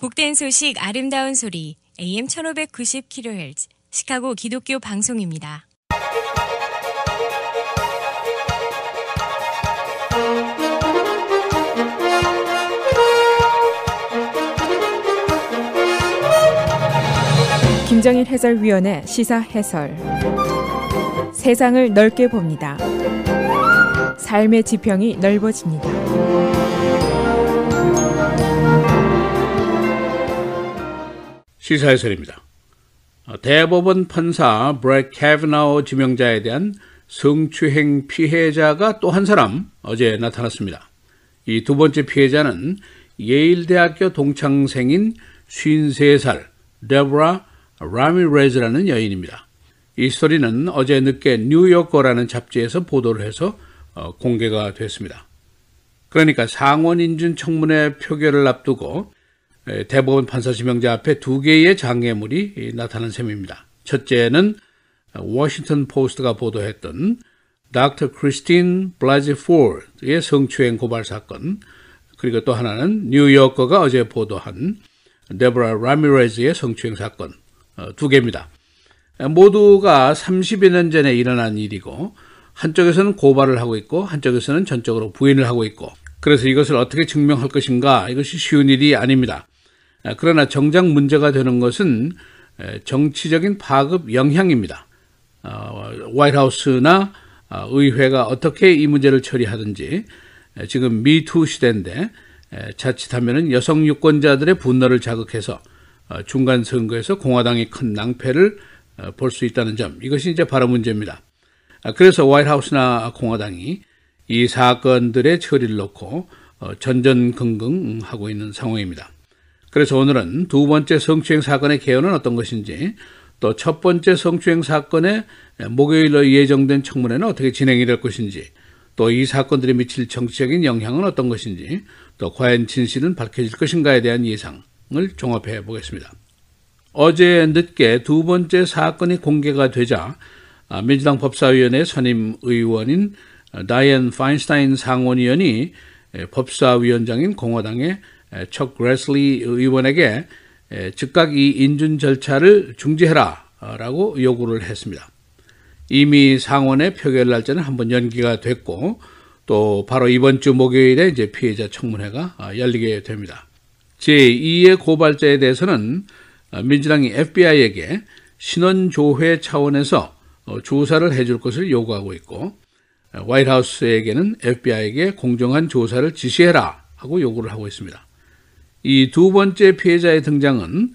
복된 소식 아름다운 소리 AM 1590kHz 시카고 기독교 방송입니다. 김정일 해설위원의 시사 해설. 세상을 넓게 봅니다. 삶의 지평이 넓어집니다. 시사 해설입니다. 대법원 판사 브렛 캐버나우 지명자에 대한 성추행 피해자가 또 한 사람 어제 나타났습니다. 이 두 번째 피해자는 예일대학교 동창생인 53살 데보라 라미레즈라는 여인입니다. 이 스토리는 어제 늦게 뉴요커라는 잡지에서 보도를 해서 공개가 됐습니다. 그러니까 상원인준 청문회 표결을 앞두고 대법원 판사 지명자 앞에 두 개의 장애물이 나타난 셈입니다. 첫째는 워싱턴 포스트가 보도했던 닥터 크리스틴 블라지 포드의 성추행 고발 사건, 그리고 또 하나는 뉴요커가 어제 보도한 데보라 라미레즈의 성추행 사건, 두 개입니다. 모두가 30여 년 전에 일어난 일이고 한쪽에서는 고발을 하고 있고 한쪽에서는 전적으로 부인을 하고 있고, 그래서 이것을 어떻게 증명할 것인가, 이것이 쉬운 일이 아닙니다. 그러나 정작 문제가 되는 것은 정치적인 파급 영향입니다. 화이트하우스나 의회가 어떻게 이 문제를 처리하든지, 지금 미투 시대인데 자칫하면 여성 유권자들의 분노를 자극해서 중간 선거에서 공화당이 큰 낭패를 볼 수 있다는 점, 이것이 이제 바로 문제입니다. 그래서 화이트하우스나 공화당이 이 사건들의 처리를 놓고 전전긍긍하고 있는 상황입니다. 그래서 오늘은 두 번째 성추행 사건의 개요는 어떤 것인지, 또 첫 번째 성추행 사건의 목요일로 예정된 청문회는 어떻게 진행이 될 것인지, 또 이 사건들이 미칠 정치적인 영향은 어떤 것인지, 또 과연 진실은 밝혀질 것인가에 대한 예상을 종합해 보겠습니다. 어제 늦게 두 번째 사건이 공개가 되자 민주당 법사위원회 선임 의원인 다이앤 파인스타인 상원의원이 법사위원장인 공화당의 척 그래슬리 의원에게 즉각 이 인준 절차를 중지해라 라고 요구를 했습니다. 이미 상원의 표결 날짜는 한번 연기가 됐고, 또 바로 이번 주 목요일에 이제 피해자 청문회가 열리게 됩니다. 제2의 고발자에 대해서는 민주당이 FBI에게 신원조회 차원에서 조사를 해줄 것을 요구하고 있고, 화이트하우스에게는 FBI에게 공정한 조사를 지시해라 하고 요구를 하고 있습니다. 이 두 번째 피해자의 등장은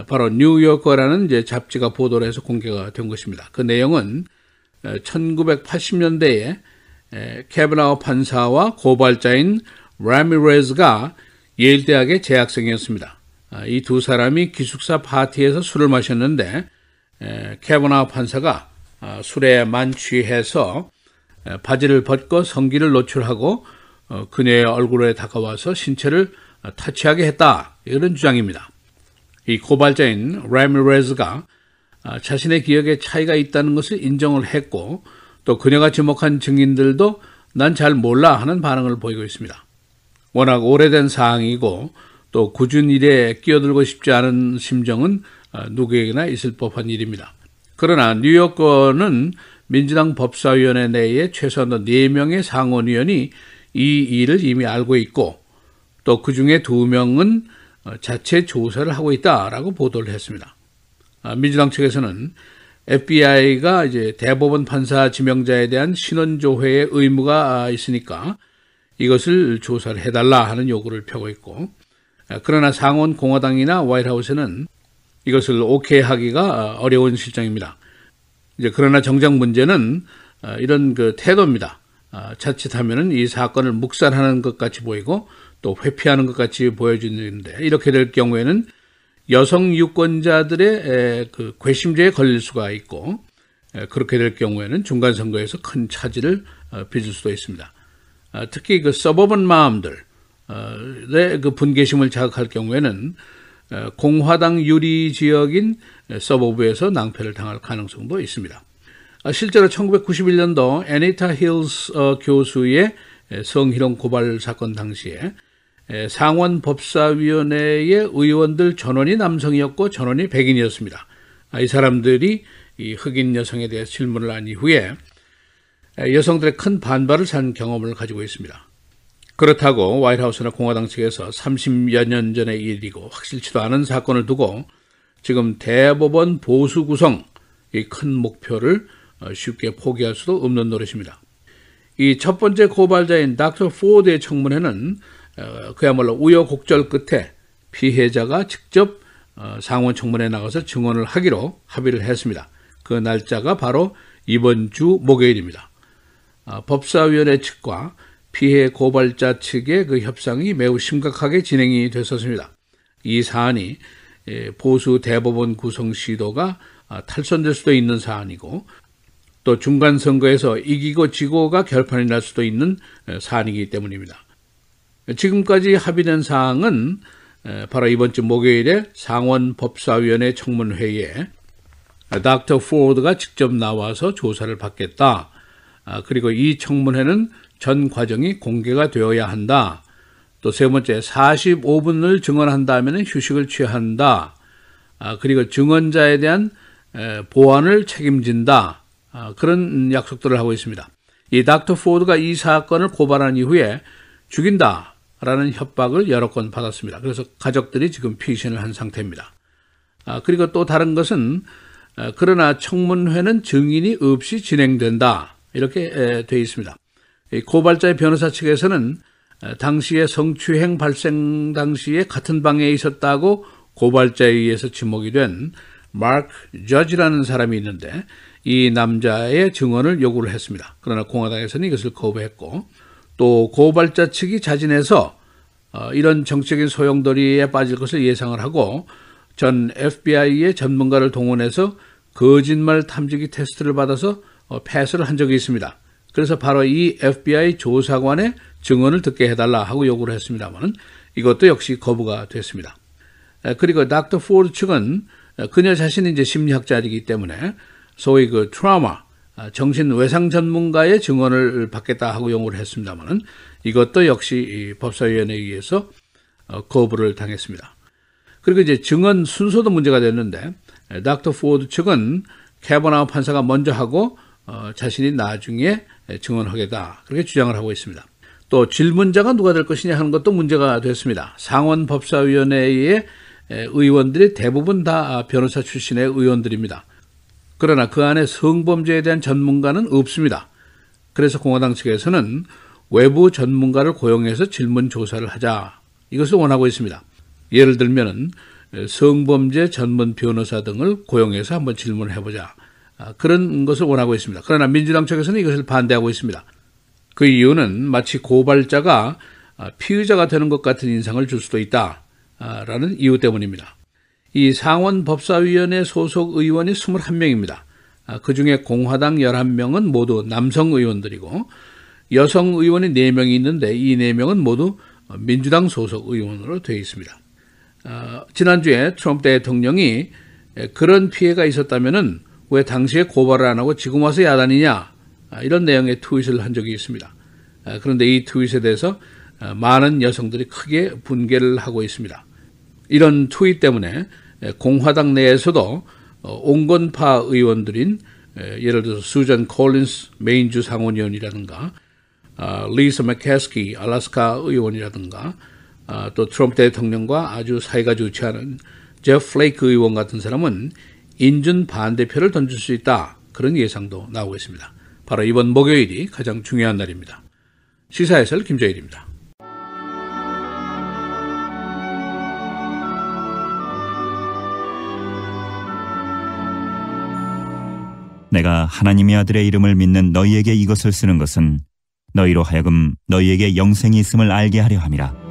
바로 뉴요커라는 이제 잡지가 보도를 해서 공개가 된 것입니다. 그 내용은 1980년대에 캐버나우 판사와 고발자인 라미레즈가 예일대학의 재학생이었습니다. 이 두 사람이 기숙사 파티에서 술을 마셨는데 캐버나우 판사가 술에 만취해서 바지를 벗고 성기를 노출하고 그녀의 얼굴에 다가와서 신체를 타치하게 했다, 이런 주장입니다. 이 고발자인 라미레즈가 자신의 기억에 차이가 있다는 것을 인정을 했고, 또 그녀가 지목한 증인들도 난 잘 몰라 하는 반응을 보이고 있습니다. 워낙 오래된 사항이고 또 굳은 일에 끼어들고 싶지 않은 심정은 누구에게나 있을 법한 일입니다. 그러나 뉴요커는 민주당 법사위원회 내에 최소한 4명의 상원의원이 이 일을 이미 알고 있고, 또 그 중에 2명은 자체 조사를 하고 있다라고 보도를 했습니다. 민주당 측에서는 FBI가 이제 대법원 판사 지명자에 대한 신원조회의 의무가 있으니까 이것을 조사를 해달라 하는 요구를 펴고 있고, 그러나 상원 공화당이나 화이트하우스는 이것을 오케이 하기가 어려운 실정입니다. 이제 그러나 정작 문제는 이런 그 태도입니다. 자칫하면은 이 사건을 묵살하는 것 같이 보이고 또 회피하는 것 같이 보여지는데, 이렇게 될 경우에는 여성 유권자들의 그 괘씸죄에 걸릴 수가 있고, 그렇게 될 경우에는 중간 선거에서 큰 차질을 빚을 수도 있습니다. 특히 그 서버번 마음들의 그 분개심을 자극할 경우에는 공화당 유리 지역인 서버브에서 낭패를 당할 가능성도 있습니다. 실제로 1991년도 애니타 힐스 교수의 성희롱 고발 사건 당시에 상원법사위원회의 의원들 전원이 남성이었고 전원이 백인이었습니다. 이 사람들이 이 흑인 여성에 대해서 질문을 한 이후에 여성들의 큰 반발을 산 경험을 가지고 있습니다. 그렇다고 화이트하우스나 공화당 측에서 30여 년 전의 일이고 확실치도 않은 사건을 두고 지금 대법원 보수 구성 이 큰 목표를 쉽게 포기할 수도 없는 노릇입니다. 이 첫 번째 고발자인 닥터 포드의 청문회는 그야말로 우여곡절 끝에 피해자가 직접 상원 청문회에 나가서 증언을 하기로 합의를 했습니다. 그 날짜가 바로 이번 주 목요일입니다. 법사위원회 측과 피해 고발자 측의 그 협상이 매우 심각하게 진행이 됐었습니다. 이 사안이 보수 대법원 구성 시도가 탈선될 수도 있는 사안이고 또 중간 선거에서 이기고 지고가 결판이 날 수도 있는 사안이기 때문입니다. 지금까지 합의된 사항은 바로 이번 주 목요일에 상원 법사위원회 청문회에 닥터 포드가 직접 나와서 조사를 받겠다. 그리고 이 청문회는 전 과정이 공개가 되어야 한다. 또 세 번째, 45분을 증언한다면 휴식을 취한다. 그리고 증언자에 대한 보안을 책임진다. 그런 약속들을 하고 있습니다. 이 닥터 포드가 이 사건을 고발한 이후에 죽인다라는 협박을 여러 건 받았습니다. 그래서 가족들이 지금 피신을 한 상태입니다. 그리고 또 다른 것은 그러나 청문회는 증인이 없이 진행된다. 이렇게 되어 있습니다. 고발자의 변호사 측에서는 당시에 성추행 발생 당시에 같은 방에 있었다고 고발자에 의해서 지목이 된 마크 저지라는 사람이 있는데 이 남자의 증언을 요구를 했습니다. 그러나 공화당에서는 이것을 거부했고 또 고발자 측이 자진해서 이런 정치적인 소용돌이에 빠질 것을 예상을 하고 전 FBI의 전문가를 동원해서 거짓말 탐지기 테스트를 받아서 패스를 한 적이 있습니다. 그래서 바로 이 FBI 조사관의 증언을 듣게 해달라 하고 요구를 했습니다만 이것도 역시 거부가 됐습니다. 그리고 닥터 포드 측은 그녀 자신이 이제 심리학자이기 때문에 소위 그 트라우마, 정신 외상 전문가의 증언을 받겠다 하고 요구를 했습니다만 이것도 역시 법사위원회에 의해서 거부를 당했습니다. 그리고 이제 증언 순서도 문제가 됐는데 닥터 포드 측은 캐버나우 판사가 먼저 하고 자신이 나중에 증언하겠다 그렇게 주장을 하고 있습니다. 또 질문자가 누가 될 것이냐 하는 것도 문제가 됐습니다. 상원 법사위원회의 의원들이 대부분 다 변호사 출신의 의원들입니다. 그러나 그 안에 성범죄에 대한 전문가는 없습니다. 그래서 공화당 측에서는 외부 전문가를 고용해서 질문 조사를 하자 이것을 원하고 있습니다. 예를 들면은 성범죄 전문 변호사 등을 고용해서 한번 질문을 해보자. 그런 것을 원하고 있습니다. 그러나 민주당 측에서는 이것을 반대하고 있습니다. 그 이유는 마치 고발자가 피의자가 되는 것 같은 인상을 줄 수도 있다라는 이유 때문입니다. 이 상원 법사위원회 소속 의원이 21명입니다. 그중에 공화당 11명은 모두 남성 의원들이고 여성 의원이 4명이 있는데 이 4명은 모두 민주당 소속 의원으로 되어 있습니다. 지난주에 트럼프 대통령이 그런 피해가 있었다면은 왜 당시에 고발을 안 하고 지금 와서 야단이냐 이런 내용의 트윗을 한 적이 있습니다. 그런데 이 트윗에 대해서 많은 여성들이 크게 분개를 하고 있습니다. 이런 트윗 때문에 공화당 내에서도 온건파 의원들인 예를 들어서 수전 콜린스 메인주 상원의원이라든가 리사 맥캐스키 알래스카 의원이라든가 또 트럼프 대통령과 아주 사이가 좋지 않은 제프 플레이크 의원 같은 사람은 인준 반대표를 던질 수 있다. 그런 예상도 나오고 있습니다. 바로 이번 목요일이 가장 중요한 날입니다. 시사해설 김정일입니다. 내가 하나님의 아들의 이름을 믿는 너희에게 이것을 쓰는 것은 너희로 하여금 너희에게 영생이 있음을 알게 하려 함이라.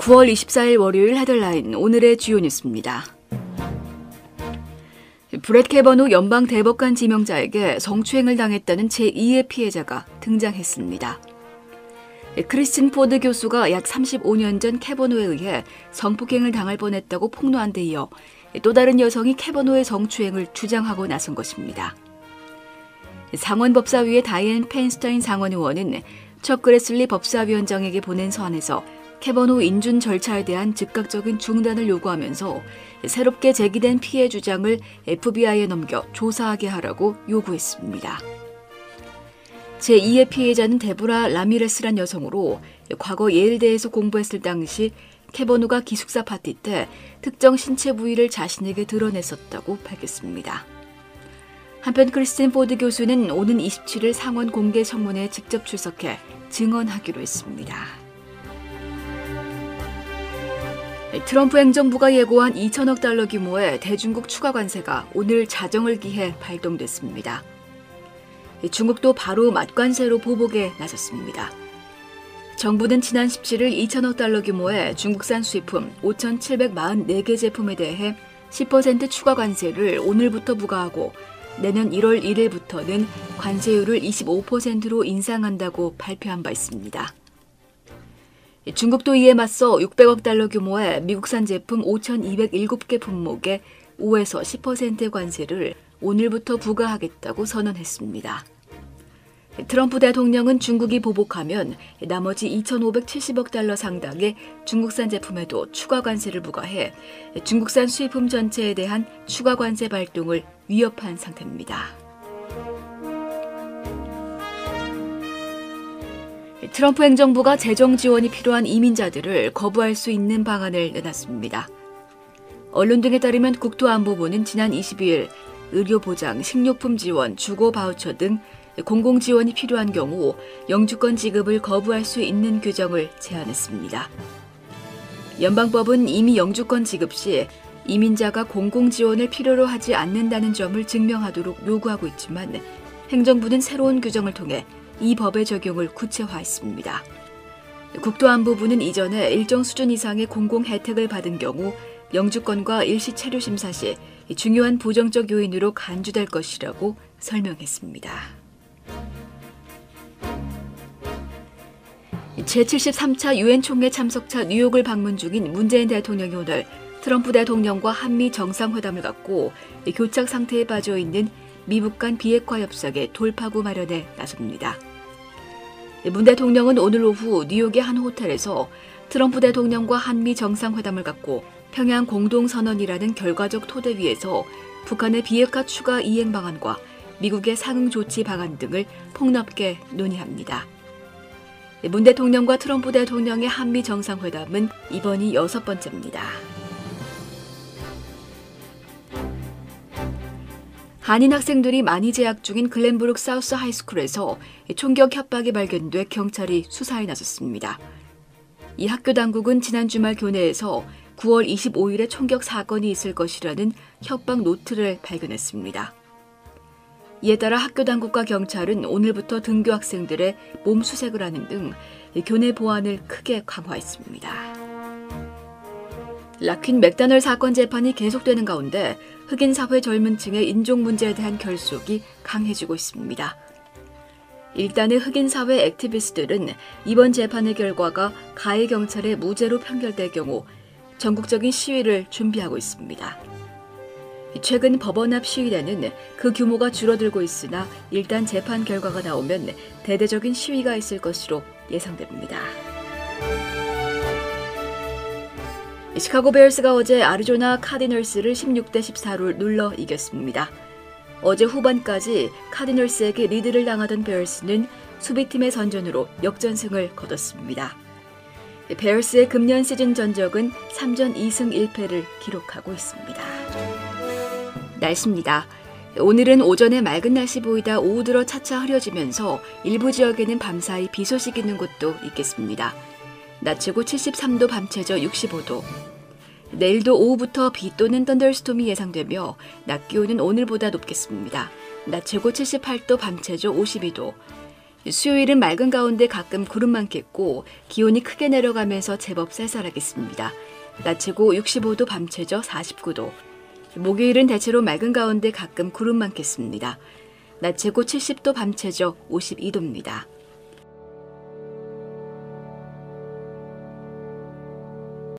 9월 24일 월요일 헤드라인 오늘의 주요 뉴스입니다. 브렛 캐버노 연방 대법관 지명자에게 성추행을 당했다는 제2의 피해자가 등장했습니다. 크리스틴 포드 교수가 약 35년 전 캐버노에 의해 성폭행을 당할 뻔했다고 폭로한 데 이어 또 다른 여성이 캐버노의 성추행을 주장하고 나선 것입니다. 상원법사위의 다이앤 펜스타인 상원의원은 척 그레슬리 법사위원장에게 보낸 서한에서 캐버노 인준 절차에 대한 즉각적인 중단을 요구하면서 새롭게 제기된 피해 주장을 FBI에 넘겨 조사하게 하라고 요구했습니다. 제2의 피해자는 데보라 라미레스란 여성으로 과거 예일대에서 공부했을 당시 캐버노가 기숙사 파티 때 특정 신체 부위를 자신에게 드러냈었다고 밝혔습니다. 한편 크리스틴 포드 교수는 오는 27일 상원 공개 청문회에 직접 출석해 증언하기로 했습니다. 트럼프 행정부가 예고한 2천억 달러 규모의 대중국 추가 관세가 오늘 자정을 기해 발동됐습니다. 중국도 바로 맞관세로 보복에 나섰습니다. 정부는 지난 17일 2천억 달러 규모의 중국산 수입품 5,744개 제품에 대해 10% 추가 관세를 오늘부터 부과하고 내년 1월 1일부터는 관세율을 25%로 인상한다고 발표한 바 있습니다. 중국도 이에 맞서 600억 달러 규모의 미국산 제품 5,207개 품목에 5에서 10%의 관세를 오늘부터 부과하겠다고 선언했습니다. 트럼프 대통령은 중국이 보복하면 나머지 2,570억 달러 상당의 중국산 제품에도 추가 관세를 부과해 중국산 수입품 전체에 대한 추가 관세 발동을 위협한 상태입니다. 트럼프 행정부가 재정 지원이 필요한 이민자들을 거부할 수 있는 방안을 내놨습니다. 언론 등에 따르면 국토안보부는 지난 22일 의료보장, 식료품 지원, 주거 바우처 등 공공 지원이 필요한 경우 영주권 지급을 거부할 수 있는 규정을 제안했습니다. 연방법은 이미 영주권 지급 시 이민자가 공공 지원을 필요로 하지 않는다는 점을 증명하도록 요구하고 있지만 행정부는 새로운 규정을 통해 이 법의 적용을 구체화했습니다. 국토안보부는 이전에 일정 수준 이상의 공공 혜택을 받은 경우 영주권과 일시 체류 심사 시 중요한 부정적 요인으로 간주될 것이라고 설명했습니다. 제73차 유엔 총회 참석차 뉴욕을 방문 중인 문재인 대통령이 오늘 트럼프 대통령과 한미 정상회담을 갖고 교착 상태에 빠져 있는 미북 간 비핵화 협상의 돌파구 마련에 나섭니다. 문 대통령은 오늘 오후 뉴욕의 한 호텔에서 트럼프 대통령과 한미 정상회담을 갖고 평양 공동선언이라는 결과적 토대 위에서 북한의 비핵화 추가 이행 방안과 미국의 상응 조치 방안 등을 폭넓게 논의합니다. 문 대통령과 트럼프 대통령의 한미 정상회담은 이번이 6번째입니다. 한인 학생들이 많이 재학 중인 글렌브룩 사우스 하이스쿨에서 총격 협박이 발견돼 경찰이 수사에 나섰습니다. 이 학교 당국은 지난 주말 교내에서 9월 25일에 총격 사건이 있을 것이라는 협박 노트를 발견했습니다. 이에 따라 학교 당국과 경찰은 오늘부터 등교 학생들의 몸 수색을 하는 등 교내 보안을 크게 강화했습니다. 라퀸 맥다널 사건 재판이 계속되는 가운데 흑인 사회 젊은 층의 인종 문제에 대한 결속이 강해지고 있습니다. 일단의 흑인 사회 액티비스트들은 이번 재판의 결과가 가해 경찰의 무죄로 판결될 경우 전국적인 시위를 준비하고 있습니다. 최근 법원 앞 시위대는 그 규모가 줄어들고 있으나 일단 재판 결과가 나오면 대대적인 시위가 있을 것으로 예상됩니다. 시카고 베어스가 어제 아리조나 카디널스를 16대 14로 눌러 이겼습니다. 어제 후반까지 카디널스에게 리드를 당하던 베어스는 수비팀의 선전으로 역전승을 거뒀습니다. 베어스의 금년 시즌 전적은 3전 2승 1패를 기록하고 있습니다. 날씨입니다. 오늘은 오전에 맑은 날씨 보이다 오후 들어 차차 흐려지면서 일부 지역에는 밤사이 비 소식 있는 곳도 있겠습니다. 낮 최고 73도, 밤 최저 65도. 내일도 오후부터 비 또는 썬더스톰이 예상되며 낮 기온은 오늘보다 높겠습니다. 낮 최고 78도, 밤 최저 52도. 수요일은 맑은 가운데 가끔 구름 많겠고 기온이 크게 내려가면서 제법 쌀쌀하겠습니다. 낮 최고 65도, 밤 최저 49도. 목요일은 대체로 맑은 가운데 가끔 구름 많겠습니다. 낮 최고 70도, 밤 최저 52도입니다.